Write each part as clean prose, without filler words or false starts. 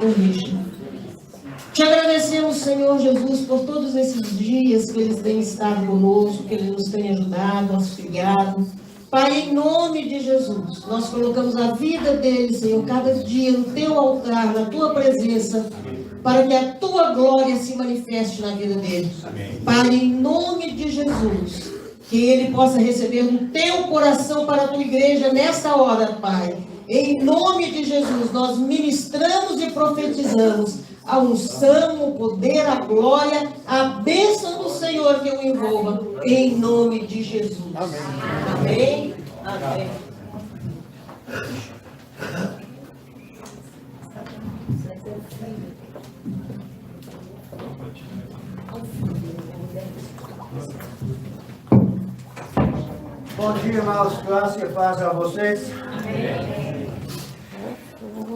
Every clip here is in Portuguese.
corrija. Te agradecemos, Senhor Jesus, por todos esses dias que eles têm estado conosco, que Ele nos tem ajudado, auxiliado. Pai, em nome de Jesus, nós colocamos a vida deles, Senhor, cada dia no Teu altar, na Tua presença, para que a Tua glória se manifeste na vida deles. Amém. Pai, em nome de Jesus, que Ele possa receber no Teu coração para a Tua igreja nesta hora, Pai. Em nome de Jesus, nós ministramos e profetizamos a unção, o poder, a glória, a bênção do Senhor que o envolva, em nome de Jesus. Amém. Amém. Amém. Bom dia, irmãos. Graça e paz a vocês. Amém.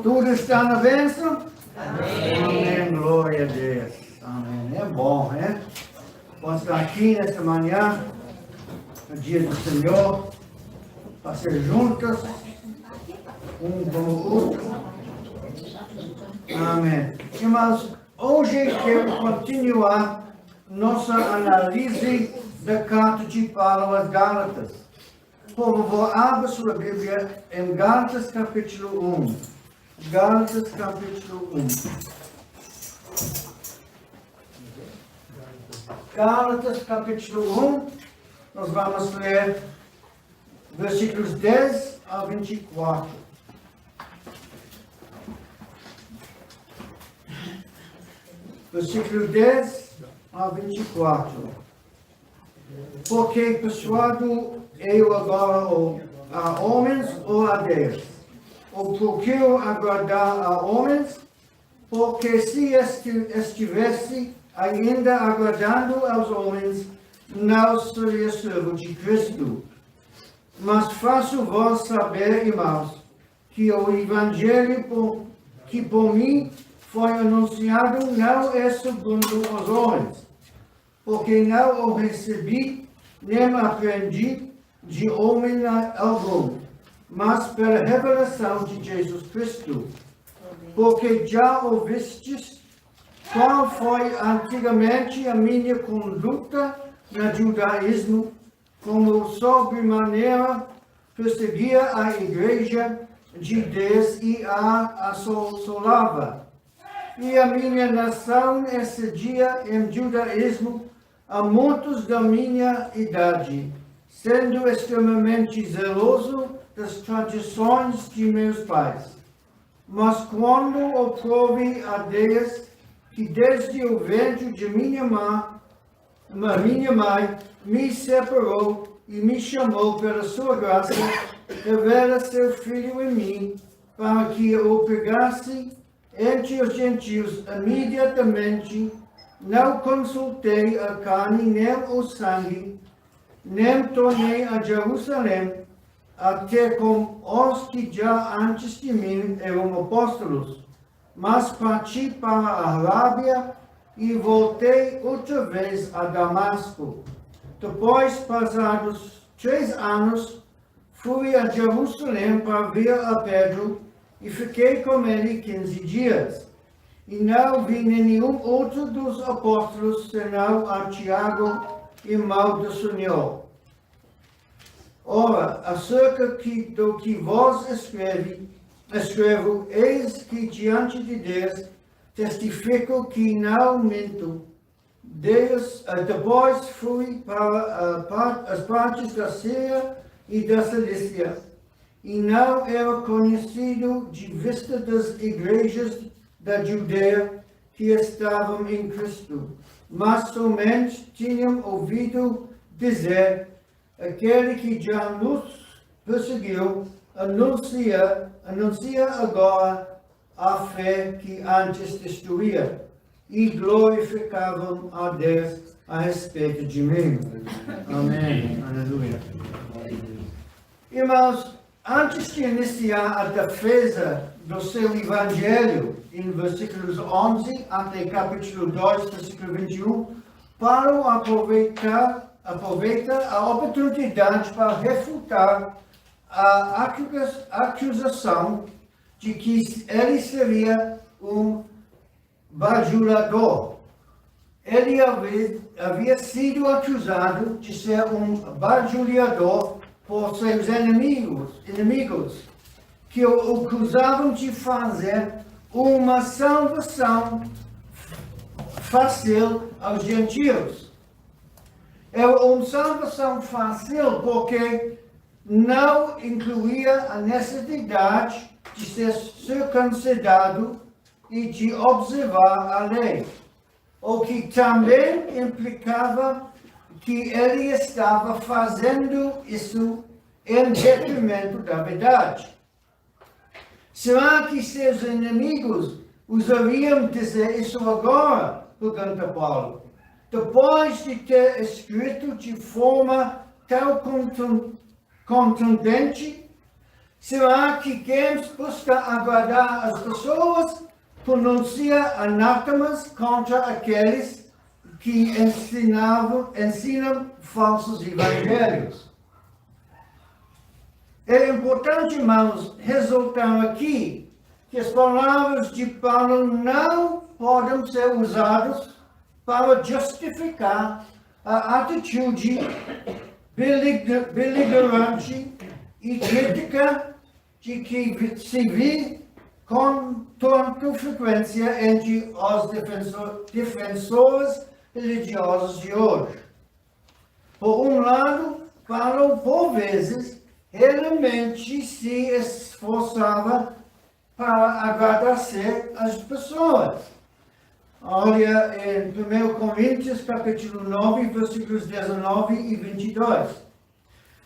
Tudo está na bênção? Amém. Amém. Glória a Deus. Amém. É bom, né? Vamos estar aqui nesta manhã, no dia do Senhor, para ser juntos, um com o outro. Amém. Irmãos, hoje quero continuar nossa análise da carta de Paulo aos Gálatas. Por favor, abra sua Bíblia em Gálatas capítulo 1. Gálatas capítulo 1. Gálatas capítulo 1, nós vamos ler versículos 10 a 24. Versículo 10 a 24. Porque persuado eu agora a homens ou a Deus? Ou procuro agradar a homens? Porque se estivesse ainda agradando aos homens, não seria servo de Cristo. Mas faço-vos saber, irmãos, que o Evangelho que por mim foi anunciado não é segundo os homens, porque não o recebi, nem aprendi de homem algum, mas pela revelação de Jesus Cristo. Porque já ouvistes qual foi antigamente a minha conduta no judaísmo, como sobremaneira perseguia a igreja de Deus e a assolava. E a minha nação excedia em judaísmo a muitos da minha idade, sendo extremamente zeloso das tradições de meus pais. Mas quando aprove a Deus, que desde o ventre de minha mãe me separou e me chamou pela sua graça, revela seu Filho em mim, para que o pregasse entre os gentios imediatamente. Não consultei a carne nem o sangue, nem tornei a Jerusalém, até com os que já antes de mim eram apóstolos, mas parti para a Arábia e voltei outra vez a Damasco. Depois, passados 3 anos, fui a Jerusalém para ver a Pedro e fiquei com ele 15 dias. E não vi nenhum outro dos apóstolos, senão a Tiago, irmão do Senhor. Ora, acerca do que vos escrevo, eis que diante de Deus testifico que não minto. Depois fui para as partes da Síria e da Cilícia, e não era conhecido de vista das igrejas da Judeia que estavam em Cristo, mas somente tinham ouvido dizer: aquele que já nos perseguiu anuncia agora a fé que antes destruía, e glorificavam a Deus a respeito de mim. Amém. Aleluia. Irmãos, antes de iniciar a defesa do seu Evangelho, em versículos 11 até capítulo 2, versículo 21, Paulo aproveita a oportunidade para refutar a acusação de que ele seria bajulador. Ele havia sido acusado de ser bajulador por seus inimigos, que o acusavam de fazer uma salvação fácil aos gentios. Era uma salvação fácil porque não incluía a necessidade de ser circuncidado e de observar a lei, o que também implicava que ele estava fazendo isso em detrimento da verdade. Será que seus inimigos usariam dizer isso agora? Pergunta Paulo. Depois de ter escrito de forma tão contundente, será que quem busca agradar as pessoas pronuncia anatemas contra aqueles que ensinam falsos evangelhos? É importante, irmãos, ressaltar aqui que as palavras de Paulo não podem ser usadas para justificar a atitude beligerante e crítica de que se vê com tanta frequência entre os defensores religiosos de hoje. Por um lado, Paulo, por vezes, realmente se esforçava para agradecer as pessoas. Olha em 1 Coríntios, capítulo 9, versículos 19 e 22.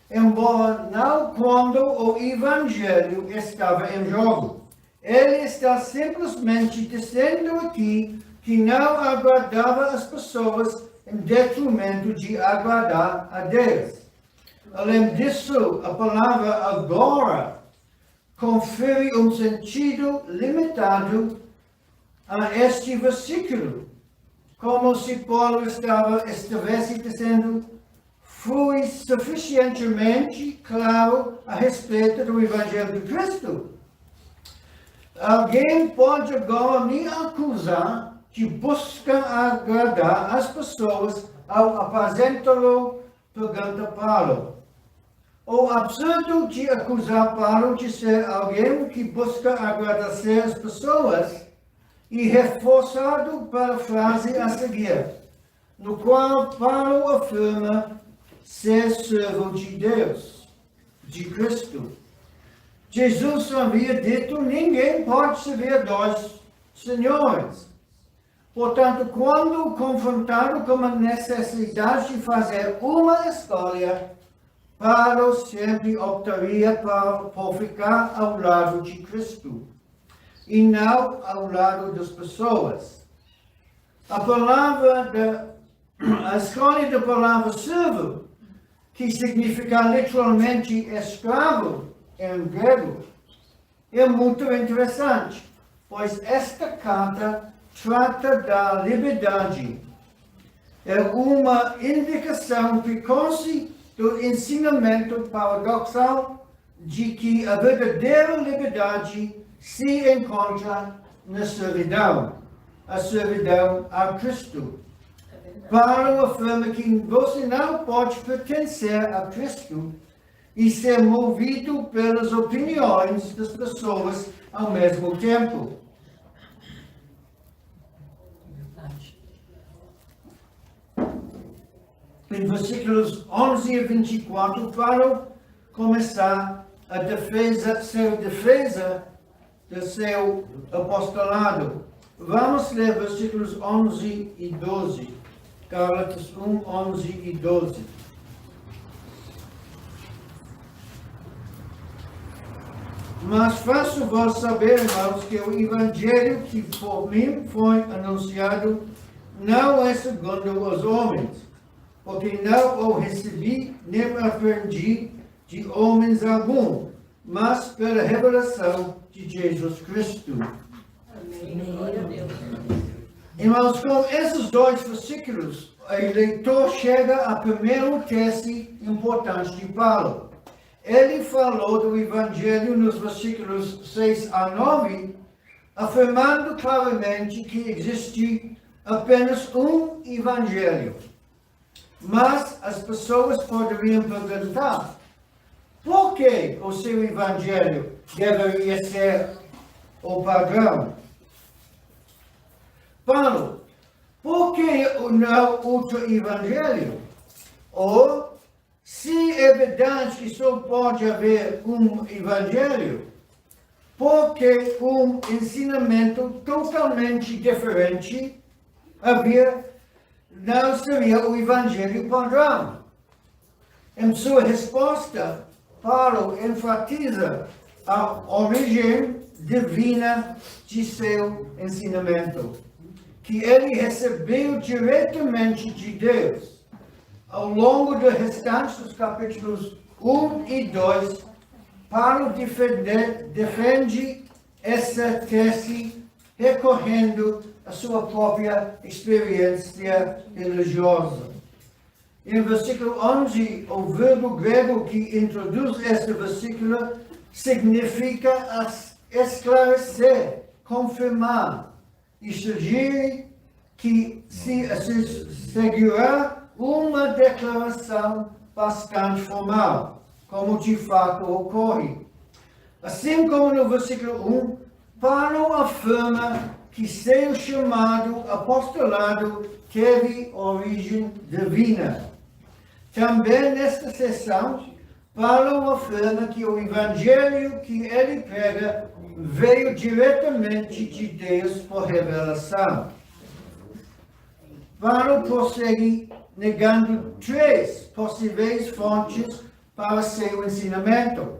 Embora não quando o Evangelho estava em jogo, ele está simplesmente dizendo aqui que não agradava as pessoas em detrimento de agradar a Deus. Além disso, a palavra agora confere um sentido limitado a este versículo, como se Paulo estivesse dizendo: fui suficientemente claro a respeito do Evangelho de Cristo. Alguém pode agora me acusar de buscar agradar as pessoas ao apresentá-lo? Pergunta Paulo. O absurdo de acusar Paulo de ser alguém que busca agradecer as pessoas e reforçado pela frase a seguir, no qual Paulo afirma ser servo de Deus, de Cristo. Jesus havia dito: ninguém pode servir dois senhores. Portanto, quando confrontado com a necessidade de fazer uma escolha, Paulo sempre optaria por ficar ao lado de Cristo e não ao lado das pessoas. A escolha da palavra servo, que significa literalmente escravo em grego, é muito interessante, pois esta carta trata da liberdade. É uma indicação precoce do ensinamento paradoxal de que a verdadeira liberdade se encontra na servidão, a servidão a Cristo. Paulo afirma que você não pode pertencer a Cristo e ser movido pelas opiniões das pessoas ao mesmo tempo. Em versículos 11 a 24, Paulo começa a sua defesa do seu apostolado. Vamos ler versículos 11 e 12. Gálatas 1, 11 e 12. Mas faço-vos saber, irmãos, que o evangelho que por mim foi anunciado não é segundo os homens, porque não o recebi nem aprendi de homens algum, mas pela revelação de Jesus Cristo. Irmãos, com esses dois versículos, o leitor chega à primeira tese importante de Paulo. Ele falou do Evangelho nos versículos 6 a 9 afirmando claramente que existe apenas um evangelho. Mas as pessoas poderiam perguntar: por que o seu evangelho deveria ser o padrão? Paulo, por que não outro evangelho? Ou, se é verdade que só pode haver um evangelho, por que um ensinamento totalmente diferente não seria o evangelho padrão? Em sua resposta, Paulo enfatiza a origem divina de seu ensinamento, que ele recebeu diretamente de Deus. Ao longo do restante dos capítulos 1 e 2, Paulo defende essa tese recorrendo à sua própria experiência religiosa. Em versículo 11, o verbo grego que introduz este versículo significa esclarecer, confirmar, e sugere que se seguirá uma declaração bastante formal, como de fato ocorre. Assim como no versículo 1, Paulo afirma que seu chamado apostolado teve origem divina. Também nesta seção, Paulo afirma que o evangelho que ele prega veio diretamente de Deus por revelação. Paulo prossegue negando 3 possíveis fontes para seu ensinamento.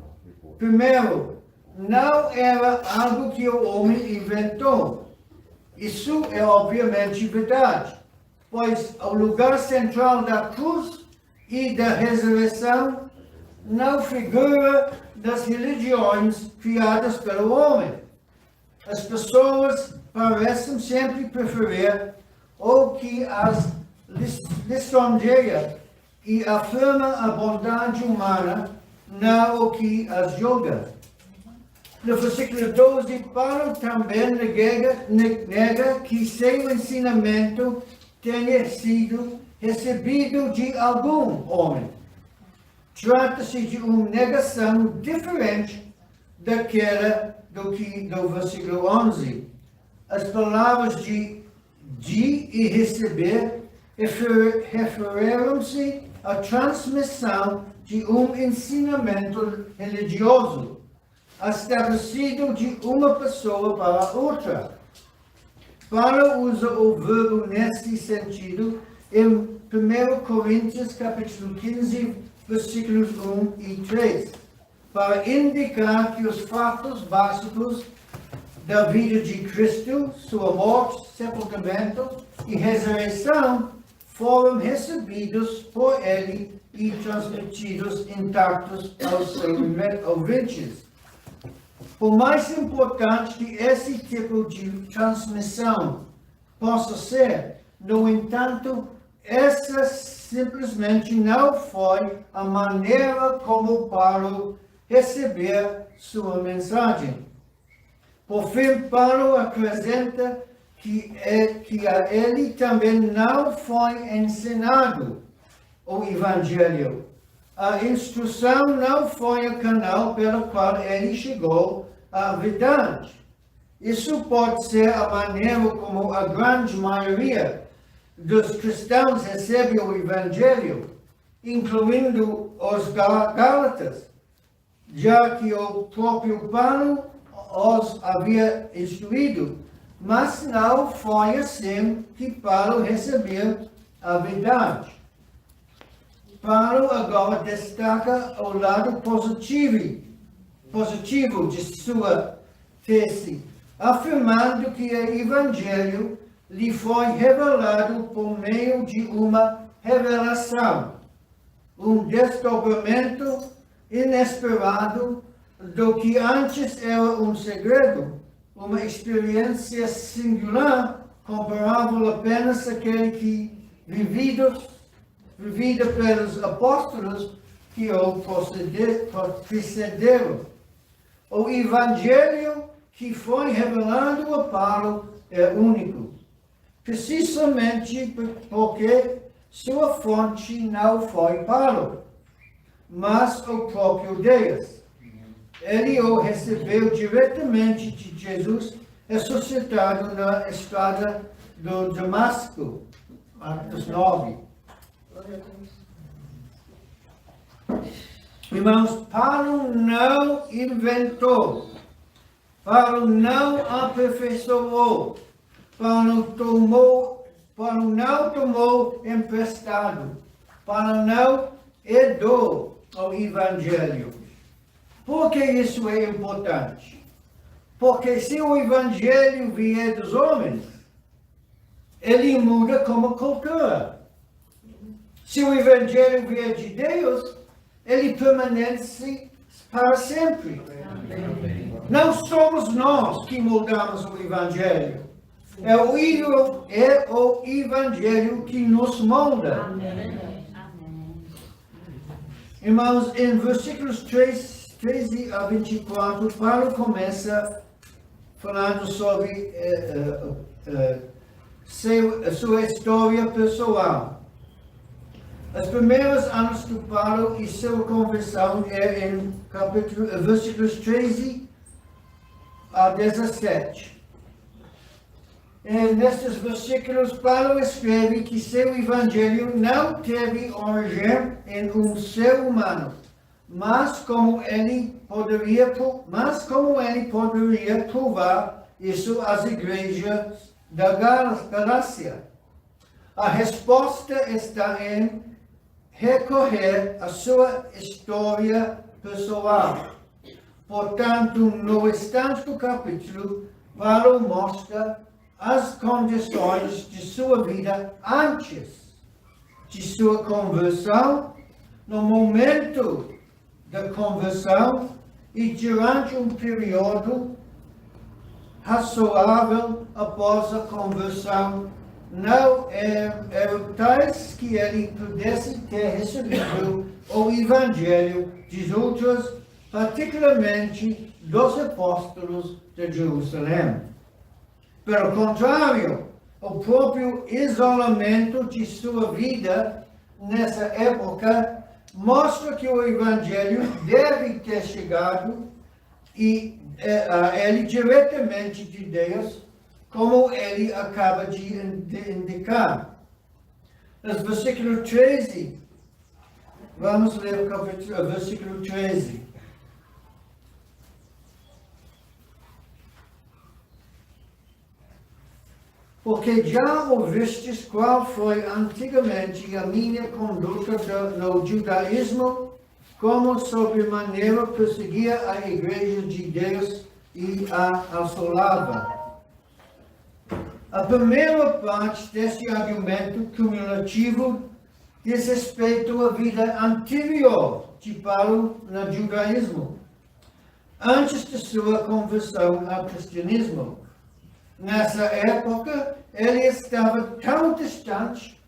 Primeiro, não era algo que o homem inventou. Isso é obviamente verdade, pois o lugar central da cruz e da ressurreição não figura nas religiões criadas pelo homem. As pessoas parecem sempre preferir o que as lisonjeia e afirma a bondade humana, não o que as julga. No versículo 12, Paulo também nega que seu ensinamento tenha sido recebido de algum homem. Trata-se de uma negação diferente daquela do versículo 11. As palavras de e receber referiram-se à transmissão de um ensinamento religioso, estabelecido de uma pessoa para outra. Paulo usa o verbo nesse sentido em 1 Coríntios capítulo 15, versículos 1 e 3, para indicar que os fatos básicos da vida de Cristo, sua morte, sepultamento e ressurreição, foram recebidos por ele e transmitidos intactos aos seus ouvintes. Por mais importante que esse tipo de transmissão possa ser, no entanto, essa simplesmente não foi a maneira como Paulo recebeu sua mensagem. Por fim, Paulo acrescenta que a ele também não foi ensinado o Evangelho. A instrução não foi o canal pelo qual ele chegou à verdade. Isso pode ser a maneira como a grande maioria dos cristãos recebe o Evangelho, incluindo os Gálatas, já que o próprio Paulo os havia instruído, mas não foi assim que Paulo recebeu a verdade. Paulo agora destaca o lado positivo de sua tese, afirmando que o Evangelho lhe foi revelado por meio de uma revelação, um desdobramento inesperado do que antes era um segredo, uma experiência singular, comparável apenas àquele que vivida pelos apóstolos que o precederam. O Evangelho que foi revelado a Paulo é único, precisamente porque sua fonte não foi Paulo, mas o próprio Deus. Ele o recebeu diretamente de Jesus, ressuscitado na estrada do Damasco, Atos 9. Irmãos, Paulo não inventou, Paulo não aperfeiçoou, Paulo não tomou emprestado, Paulo não herdou o Evangelho. Por que isso é importante? Porque se o Evangelho vier dos homens, ele muda como cultura. Se o Evangelho vier de Deus, ele permanece para sempre. Não somos nós que mudamos o Evangelho. É o Evangelho que nos molda. Irmãos, em versículos 13 a 24, Paulo começa falando sobre sua história pessoal. Os primeiros anos de Paulo e sua conversão é em versículos 13 a 17. E nestes versículos, Paulo escreve que seu evangelho não teve origem em um ser humano, mas como ele poderia provar isso às igrejas da Galácia. A resposta está em recorrer à sua história pessoal. Portanto, no restante do capítulo, Paulo mostra as condições de sua vida antes de sua conversão, no momento da conversão e durante um período razoável após a conversão. Não eram tais que ele pudesse ter recebido o Evangelho dos outros, particularmente dos apóstolos de Jerusalém. Pelo contrário, o próprio isolamento de sua vida nessa época mostra que o Evangelho deve ter chegado a ele diretamente de Deus, como ele acaba de indicar. No versículo 13, vamos ler o versículo 13. Porque já ouvistes qual foi antigamente a minha conduta no judaísmo, como sobremaneira perseguia a igreja de Deus e a assolava. A primeira parte deste argumento cumulativo diz respeito à vida anterior de Paulo no judaísmo, antes de sua conversão ao cristianismo. Nessa época, ele estava tão distante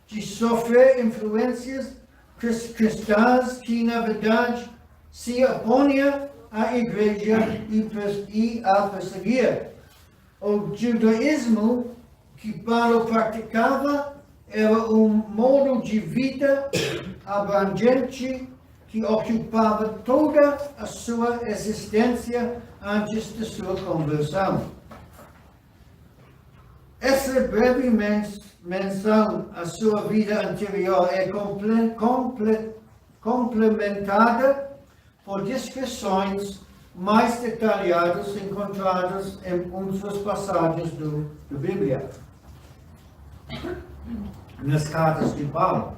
de sofrer influências cristãs que, na verdade, se opunha à igreja e a perseguia. O judaísmo que Paulo praticava era um modo de vida abrangente que ocupava toda a sua existência antes de sua conversão. Essa breve menção à sua vida anterior é complementada por descrições mais detalhadas encontradas em outras passagens da Bíblia, nas cartas de Paulo.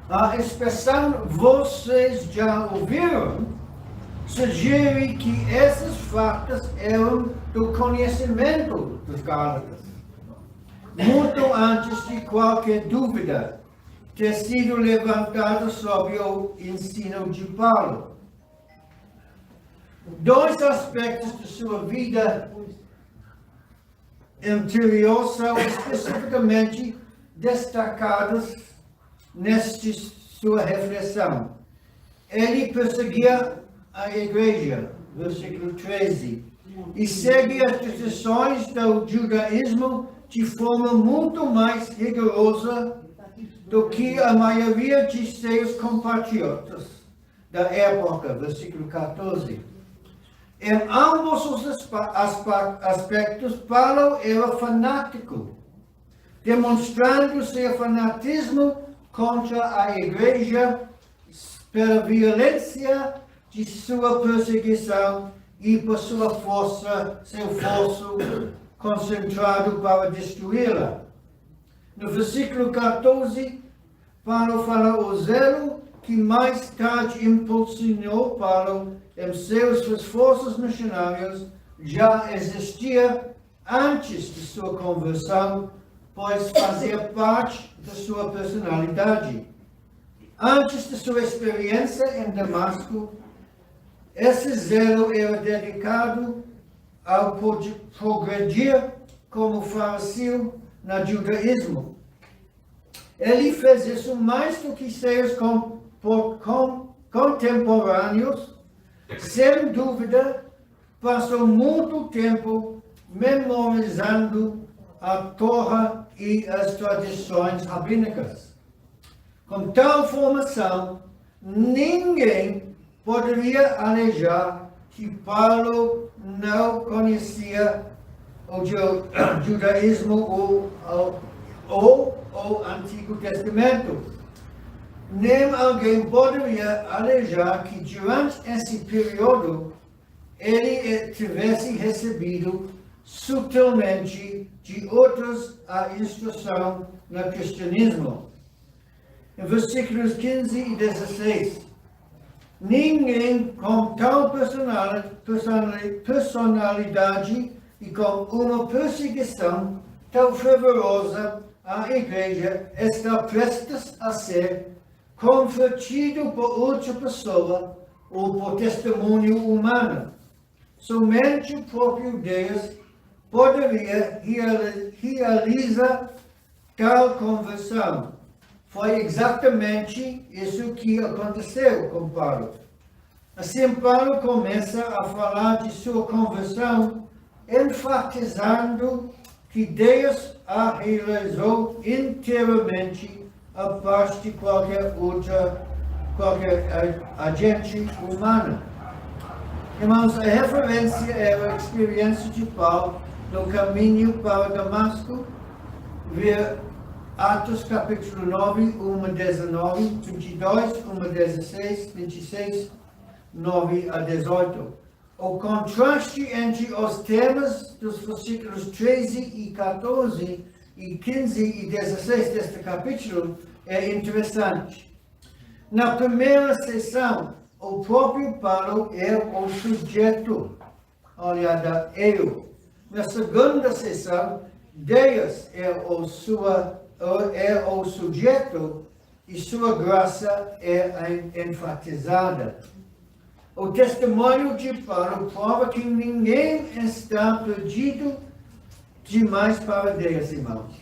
A expressão "vocês já ouviram" sugere que esses fatos eram do conhecimento dos Gálatas, muito antes de qualquer dúvida ter sido levantada sobre o ensino de Paulo. Dois aspectos de sua vida anterior são especificamente destacados nesta sua reflexão. Ele perseguia a igreja, versículo 13, e segue as tradições do judaísmo de forma muito mais rigorosa do que a maioria de seus compatriotas da época, versículo 14. Em ambos os aspectos, Paulo era fanático, demonstrando seu fanatismo contra a igreja pela violência de sua perseguição e por sua força, seu esforço concentrado para destruí-la. No versículo 14, Paulo fala o zelo que mais tarde impulsionou Paulo em seus esforços missionários já existia antes de sua conversão, pois fazia parte da sua personalidade. Antes de sua experiência em Damasco, esse zelo era dedicado ao progredir como fariseu no judaísmo. Ele fez isso mais do que seus contemporâneos. Sem dúvida, passou muito tempo memorizando a Torá e as tradições rabínicas. Com tal formação, ninguém poderia alegar que Paulo não conhecia o judaísmo ou o Antigo Testamento. Nem alguém poderia alegar que durante esse período ele tivesse recebido sutilmente de outros a instrução no cristianismo. Em versículos 15 e 16, ninguém com tal personalidade e com uma perseguição tão fervorosa à igreja está prestes a ser convertido por outra pessoa ou por testemunho humano. Somente o próprio Deus poderia realizar tal conversão. Foi exatamente isso que aconteceu com Paulo. Assim, Paulo começa a falar de sua conversão, enfatizando que Deus a realizou inteiramente a parte de qualquer agente humano. Irmãos, a referência era a experiência de Paulo no caminho para Damasco, ver Atos capítulo 9, 1-19, 22, 1-16, 26, 9 a 18. O contraste entre os temas dos versículos 13 e 14 e 15 e 16 deste capítulo é interessante. Na primeira sessão, o próprio Paulo é o sujeito, olhada eu. Na segunda sessão, Deus é o sujeito e sua graça é enfatizada. O testemunho de Paulo prova que ninguém está perdido demais para Deus, irmãos.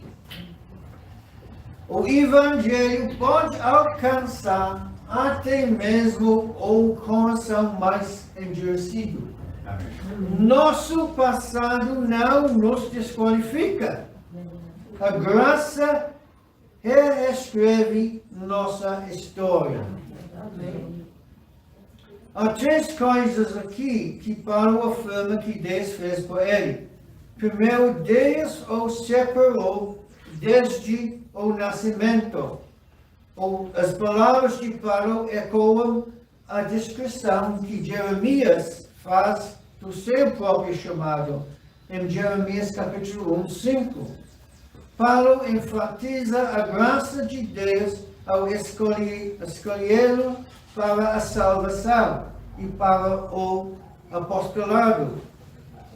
O Evangelho pode alcançar até mesmo o coração mais endurecido. Nosso passado não nos desqualifica. A graça reescreve nossa história. Há três coisas aqui que Paulo afirma que Deus fez por ele. Primeiro, Deus o separou desde o nascimento. As palavras de Paulo ecoam a descrição que Jeremias faz do seu próprio chamado, em Jeremias capítulo 1, 5. Paulo enfatiza a graça de Deus ao escolhê-lo para a salvação e para o apostolado.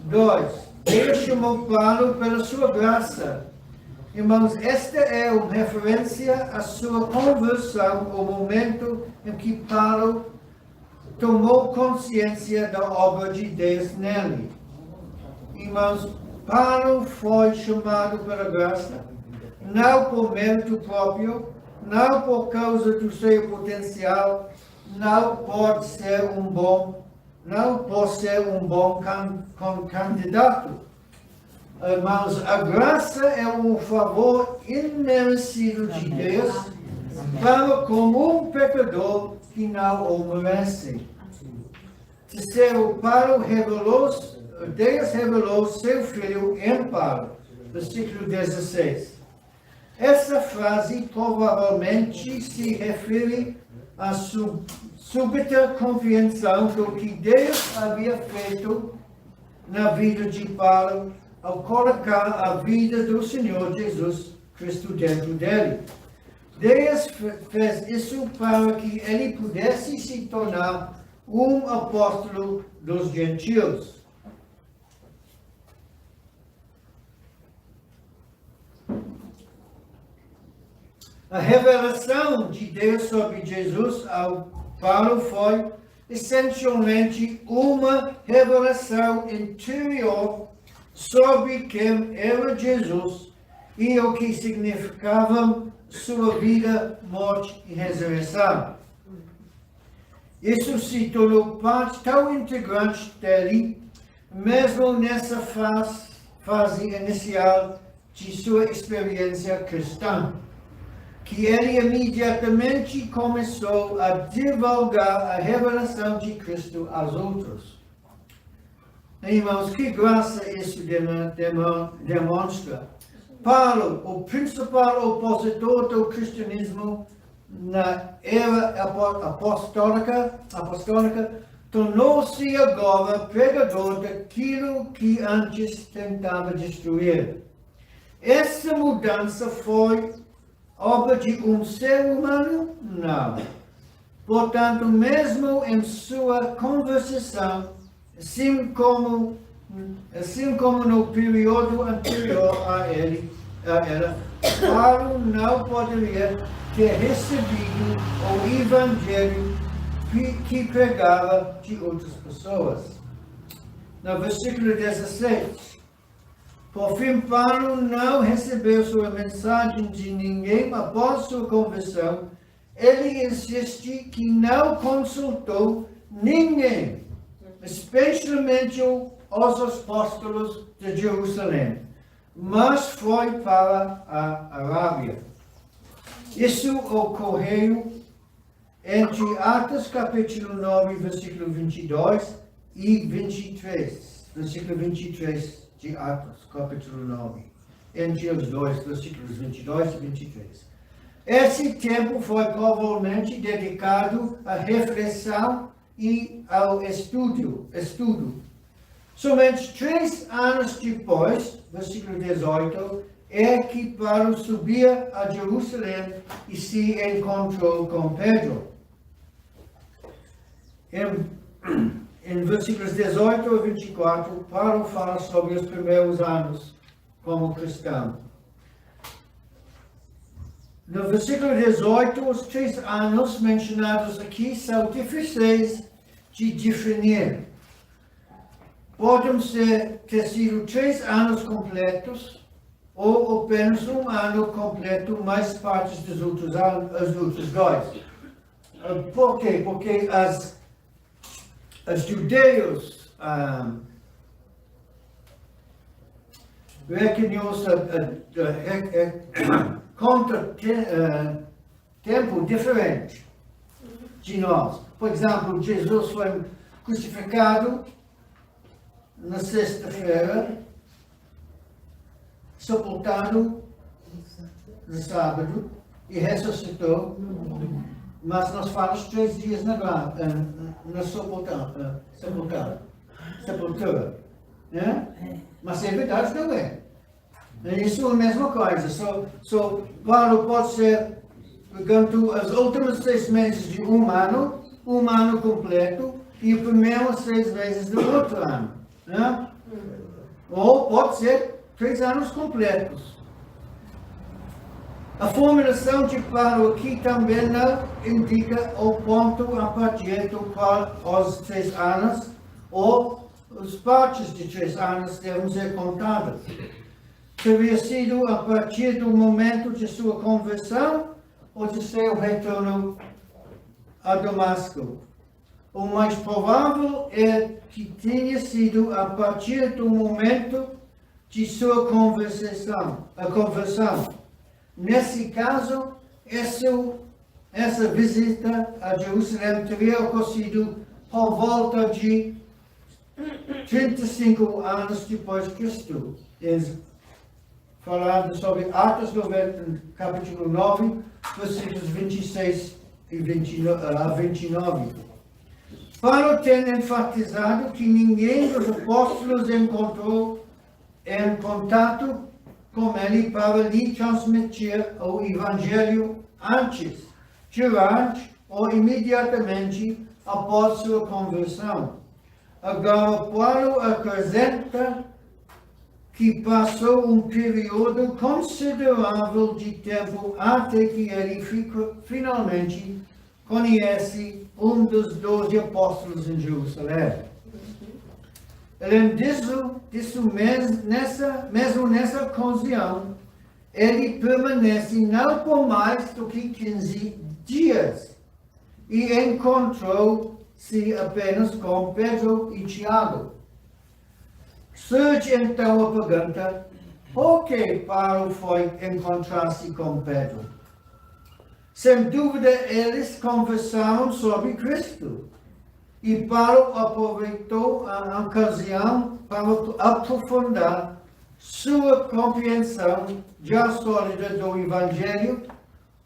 2. Deus chamou Paulo pela sua graça. Irmãos, esta é uma referência à sua conversão, o momento em que Paulo tomou consciência da obra de Deus nele. Irmãos, Paulo foi chamado pela graça, não por mérito próprio, não por causa do seu potencial, não pode ser um bom não por ser bom candidato. Irmãos, a graça é favor imerecido de Deus para com pecador que não o merece. Terceiro, Deus revelou seu Filho em Paulo. Versículo 16. Essa frase provavelmente se refere à súbita compreensão do que Deus havia feito na vida de Paulo ao colocar a vida do Senhor Jesus Cristo dentro dele. Deus fez isso para que ele pudesse se tornar apóstolo dos gentios. A revelação de Deus sobre Jesus ao Paulo foi essencialmente uma revelação interior sobre quem era Jesus e o que significavam sua vida, morte e ressurreição. Isso se tornou parte tão integrante dele, mesmo nessa fase inicial de sua experiência cristã, que ele imediatamente começou a divulgar a revelação de Cristo aos outros. Irmãos, que graça isso demonstra. Paulo, o principal opositor do cristianismo na era apostólica, tornou-se agora pregador daquilo que antes tentava destruir. Essa mudança foi obra de ser humano? Não. Portanto, mesmo em sua conversão, assim como no período anterior a ela, Paulo não poderia ter recebido o evangelho que pregava de outras pessoas. No versículo 16, por fim, Paulo não recebeu sua mensagem de ninguém após sua conversão. Ele insiste que não consultou ninguém, especialmente os apóstolos de Jerusalém, mas foi para a Arábia. Isso ocorreu entre Atos capítulo 9, versículo 22 e 23. Versículo 23 de Atos capítulo 9. Entre os dois, versículos 22 e 23. Esse tempo foi provavelmente dedicado à reflexão e ao estudo. Somente 3 anos depois, versículo 18, é que Paulo subia a Jerusalém e se encontrou com Pedro. Em versículos 18 a 24, Paulo fala sobre os primeiros anos como cristão. No versículo 18, os 3 anos mencionados aqui são difíceis de definir. Podem ter sido 3 anos completos, ou apenas 1 ano completo, mais partes dos outros dois. Por quê? Porque os judeus reconhecem contra tempo diferente de nós. Por exemplo, Jesus foi crucificado na sexta-feira, sepultado no sábado e ressuscitou, mas nós falamos 3 dias na sepultura. Né? Mas é verdade, não é? Isso é a mesma coisa. Paulo pode ser, pegando as últimas 6 meses de um ano completo, e os primeiros 6 meses do outro ano. Né? Ou pode ser 3 anos completos. A formulação de Paulo aqui também não indica o ponto a partir do qual os 3 anos ou as partes de 3 anos devem ser contadas. Teria sido a partir do momento de sua conversão ou de seu retorno a Damasco. o mais provável é que tenha sido a partir do momento de sua conversão. Nesse caso, essa visita a Jerusalém teria ocorrido por volta de 35 anos depois de Cristo. Falando sobre Atos capítulo 9, versículos 26 a 29. Paulo tem enfatizado que ninguém dos apóstolos encontrou em contato com ele para lhe transmitir o Evangelho antes, durante ou imediatamente após sua conversão. Agora, Paulo acrescenta que passou um período considerável de tempo até que ele finalmente conhece um dos 12 apóstolos em Jerusalém. Além disso, mesmo nessa ocasião, ele permanece não por mais do que 15 dias e encontrou-se apenas com Pedro e Tiago. Surge então a pergunta: por que Paulo foi encontrar-se com Pedro? Sem dúvida, eles conversaram sobre Cristo. E Paulo aproveitou a ocasião para aprofundar sua compreensão já sólida do Evangelho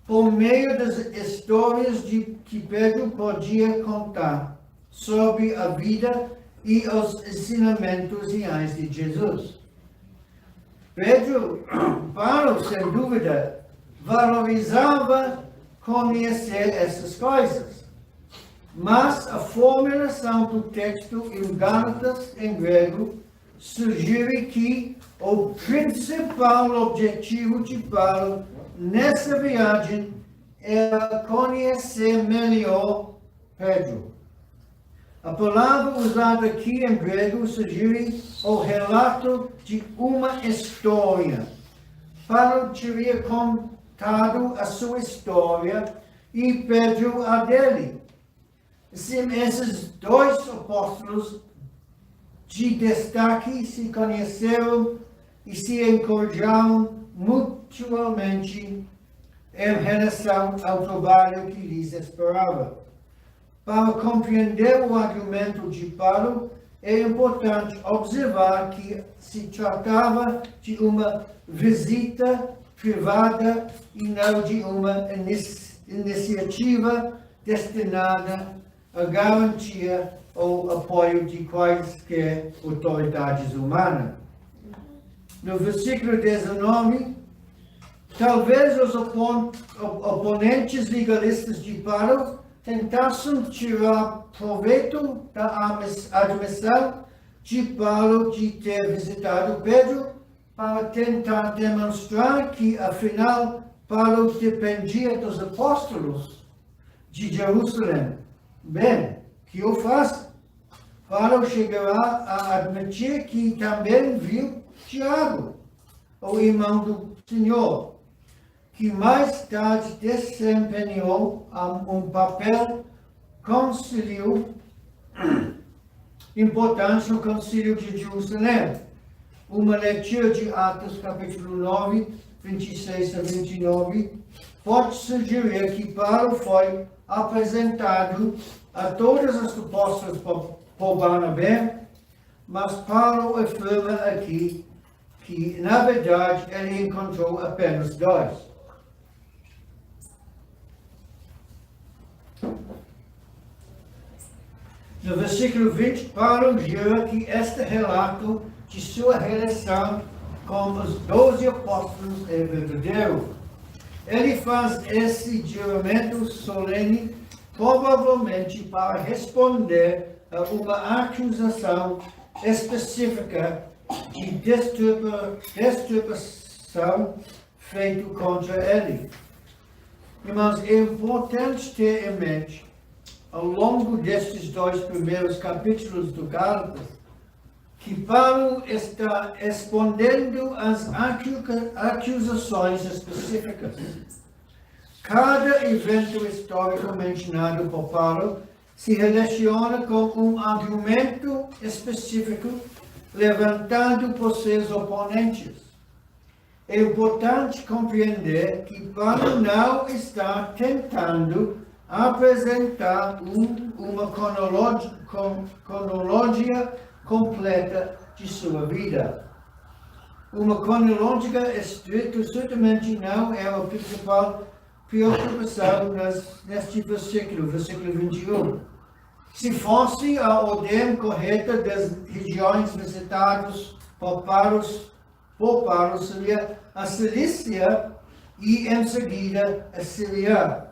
por meio das histórias que Pedro podia contar sobre a vida e os ensinamentos reais de Jesus. Paulo, sem dúvida, valorizava conhecer essas coisas. Mas a formulação do texto em Gálatas, em grego, sugere que o principal objetivo de Paulo nessa viagem era conhecer melhor Pedro. A palavra usada aqui em grego sugere o relato de uma história. Paulo teria contado a sua história e Pedro a dele. Assim, esses dois apóstolos de destaque se conheceram e se encorajaram mutuamente em relação ao trabalho que lhes esperava. Para compreender o argumento de Paulo, é importante observar que se tratava de uma visita privada e não de uma iniciativa destinada a garantir o apoio de quaisquer autoridades humanas. No versículo 19, talvez os oponentes legalistas de Paulo tentassem tirar proveito da admissão de Paulo de ter visitado Pedro para tentar demonstrar que, afinal, Paulo dependia dos apóstolos de Jerusalém. Bem, que eu faço? Paulo chegará a admitir que também viu Tiago, o irmão do Senhor, que mais tarde desempenhou um papel importante no concílio de Jerusalém. Uma leitura de Atos capítulo 9, 26 a 29, pode sugerir que Paulo foi apresentado a todas as apóstolos por Barnabé, mas Paulo afirma aqui que, na verdade, ele encontrou apenas 2. No versículo 20, Paulo jura que este relato de sua relação com os 12 apóstolos é verdadeiro. Ele faz esse juramento solene provavelmente para responder a uma acusação específica de deturpação feita contra ele. Irmãos, é importante ter em mente, ao longo destes 2 primeiros capítulos do Gálatas, que Paulo está respondendo às acusações específicas. Cada evento histórico mencionado por Paulo se relaciona com argumento específico levantado por seus oponentes. É importante compreender que Paulo não está tentando apresentar uma cronologia completa de sua vida. Uma cronologia estrita certamente não é a principal preocupação neste versículo 21. Se fosse a ordem correta das regiões visitadas por Paulo seria a Cilícia e em seguida a Síria.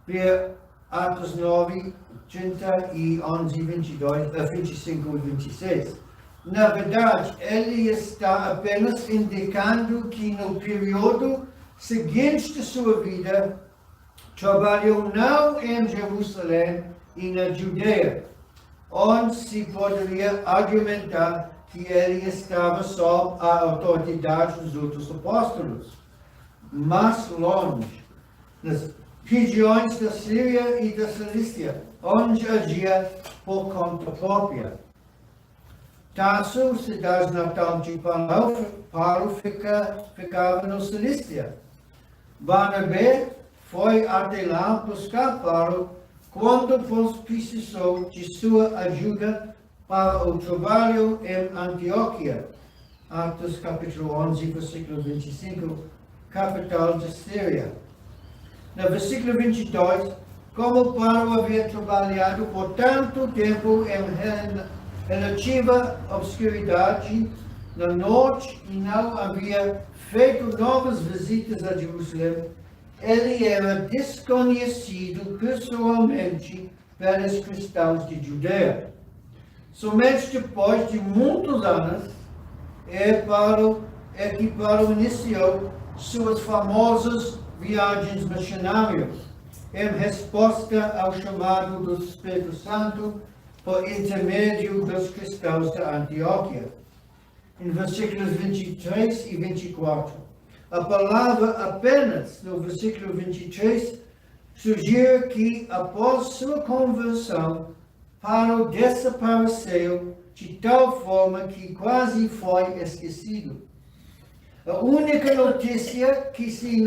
Ver Atos 9, 30 e 11, 25 e 26. Na verdade, ele está apenas indicando que no período seguinte de sua vida, trabalhou não em Jerusalém e na Judeia, onde se poderia argumentar que ele estava sob a autoridade dos outros apóstolos, mas longe, nas regiões da Síria e da Cilícia, onde agia por conta própria. Tarso, cidade natal de Paulo, ficava na Cilícia. Barnabé foi até lá buscar Paulo quando precisou de sua ajuda para o trabalho em Antioquia. Atos capítulo 11, versículo 25, capital de Síria. No versículo 22, como Paulo havia trabalhado por tanto tempo em relativa obscuridade no norte e não havia feito novas visitas a Jerusalém, ele era desconhecido pessoalmente pelos cristãos de Judeia. Somente depois de muitos anos que Paulo iniciou suas famosas viagens missionárias, em resposta ao chamado do Espírito Santo por intermédio dos cristãos da Antioquia. Em versículos 23 e 24, a palavra apenas no versículo 23 sugere que após sua conversão, Paulo desapareceu de tal forma que quase foi esquecido. A única notícia que se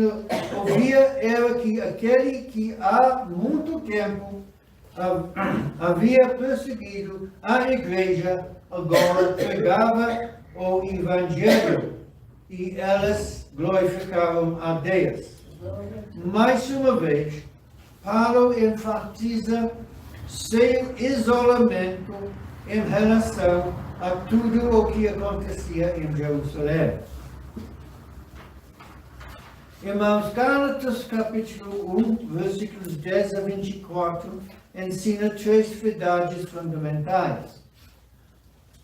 ouvia era que aquele que há muito tempo havia perseguido a igreja agora pregava o Evangelho e elas glorificavam a Deus. Mais uma vez, Paulo enfatiza seu isolamento em relação a tudo o que acontecia em Jerusalém. Irmãos, Gálatas capítulo 1, versículos 10 a 24, ensina três verdades fundamentais.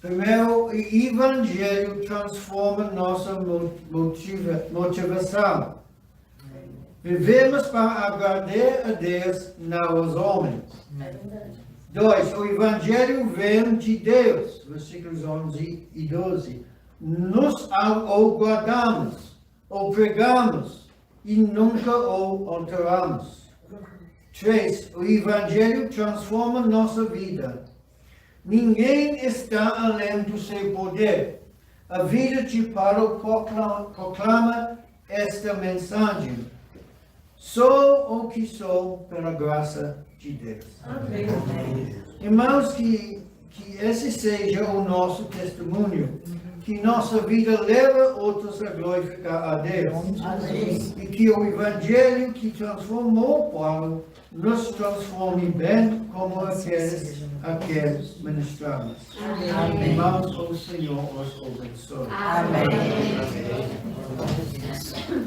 Primeiro, o Evangelho transforma nossa motivação. Vivemos para agradar a Deus, não aos homens. 2. O Evangelho vem de Deus, versículos 11 e 12. Nós o guardamos, o pregamos e nunca o alteramos. 3. O Evangelho transforma nossa vida. Ninguém está além do seu poder. A vida de Paulo proclama esta mensagem. Sou o que sou pela graça de Deus. Amém. Irmãos, que esse seja o nosso testemunho. Que nossa vida leva outros a glorificar a Deus. Amém. E que o Evangelho que transformou Paulo nos transforme bem como aqueles a quem ministramos. Amém. Irmãos, o Senhor os abençoe. Amém. Amém.